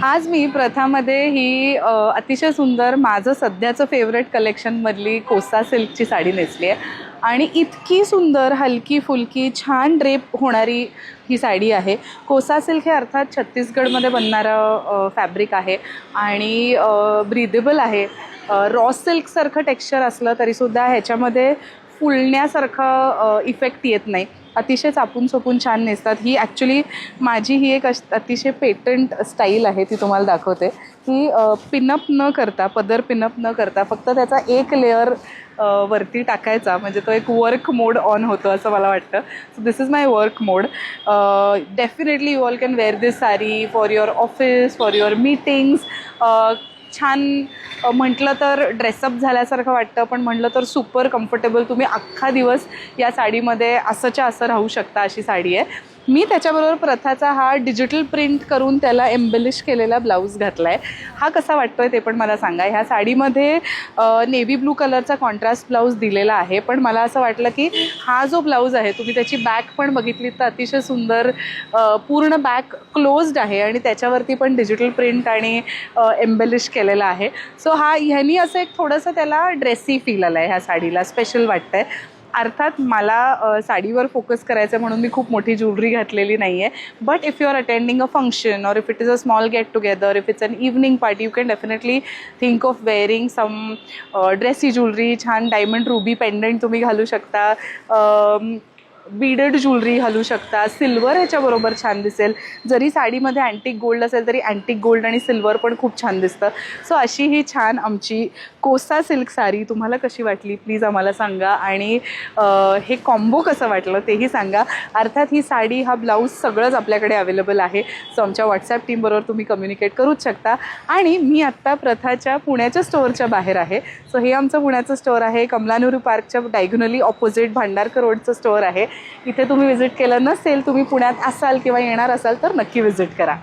आज मी प्रथामध्ये ही अतिशय सुंदर माझं सध्याचं फेवरेट कलेक्शनमधली कोसा सिल्कची साडी नेसली आहे आणि इतकी सुंदर हलकी फुलकी छान ड्रेप होणारी ही साडी आहे. कोसा सिल्क हे अर्थात छत्तीसगडमध्ये बनणारं फॅब्रिक आहे आणि ब्रीदेबल आहे. रॉ सिल्कसारखं टेक्स्चर असलं तरीसुद्धा ह्याच्यामध्ये फुलण्यासारखं इफेक्ट येत नाही. अतिशय चापून चोपून छान नेसतात. ही ॲक्च्युली माझी ही एक अतिशय पेटंट स्टाईल आहे, ती तुम्हाला दाखवते. की पिनअप न करता, पदर पिनअप न करता फक्त त्याचा एक लेअर वरती टाकायचा, म्हणजे तो एक वर्क मोड ऑन होतो असं मला वाटतं. So this is my work mode. Definitely you all can wear this sari for your office, for your meetings. छान म्हटलं तर ड्रेसअप झाल्यासारखं वाटतं, पण म्हटलं तर सुपर कम्फर्टेबल. तुम्ही अख्खा दिवस या साडीमध्ये असंच्या असं राहू शकता, अशी साडी आहे. मी त्याच्याबरोबर प्रथाचा हा डिजिटल प्रिंट करून त्याला एम्बेलिश केलेला ब्लाऊज घातला आहे. हा कसा वाटतोय ते पण मला सांगा. ह्या साडीमध्ये नेव्ही ब्लू कलरचा कॉन्ट्रास्ट ब्लाऊज दिलेला आहे, पण मला असं वाटलं की हा जो ब्लाऊज आहे, तुम्ही त्याची बॅक पण बघितली तर अतिशय सुंदर पूर्ण बॅक क्लोज्ड आहे आणि त्याच्यावरती पण डिजिटल प्रिंट आणि एम्बेलिश केलेला आहे. सो ह्यानी असं एक थोडंसं त्याला ड्रेसी फील आलं आहे, ह्या साडीला स्पेशल वाटतं आहे. अर्थात मला साडीवर फोकस करायचं म्हणून मी खूप मोठी ज्वेलरी घातलेली नाही आहे. But if you are attending a function or if it is a small get together, if it's an evening party, you can definitely think of wearing some dressy jewellery. छान diamond ruby pendant तुम्ही घालू शकता, beaded jewellery घालू शकता. Silver ह्याच्याबरोबर छान दिसेल. जरी साडीमध्ये अँटिक गोल्ड असेल तरी अँटिक गोल्ड आणि सिल्वर पण खूप छान दिसतं. सो अशी ही छान आमची कोसा सिल्क साडी तुम्हाला कशी वाटली प्लीज आम्हाला सांगा. आणि हे कॉम्बो कसं वाटलं तेही सांगा. अर्थात ही साडी, हा ब्लाऊज सगळंच आपल्याकडे अवेलेबल आहे. सो आमच्या व्हॉट्सॲप टीमबरोबर तुम्ही कम्युनिकेट करूच शकता. आणि मी आत्ता प्रथाच्या पुण्याच्या स्टोअरच्या बाहेर आहे. सो हे आमचं पुण्याचं स्टोअर आहे. कमलानेहरू पार्कच्या डायगोनली ऑपोजिट भांडारकर रोडचं स्टोअर आहे. इथे तुम्ही व्हिजिट केलं नसेल, तुम्ही पुण्यात असाल किंवा येणार असाल तर नक्की व्हिजिट करा.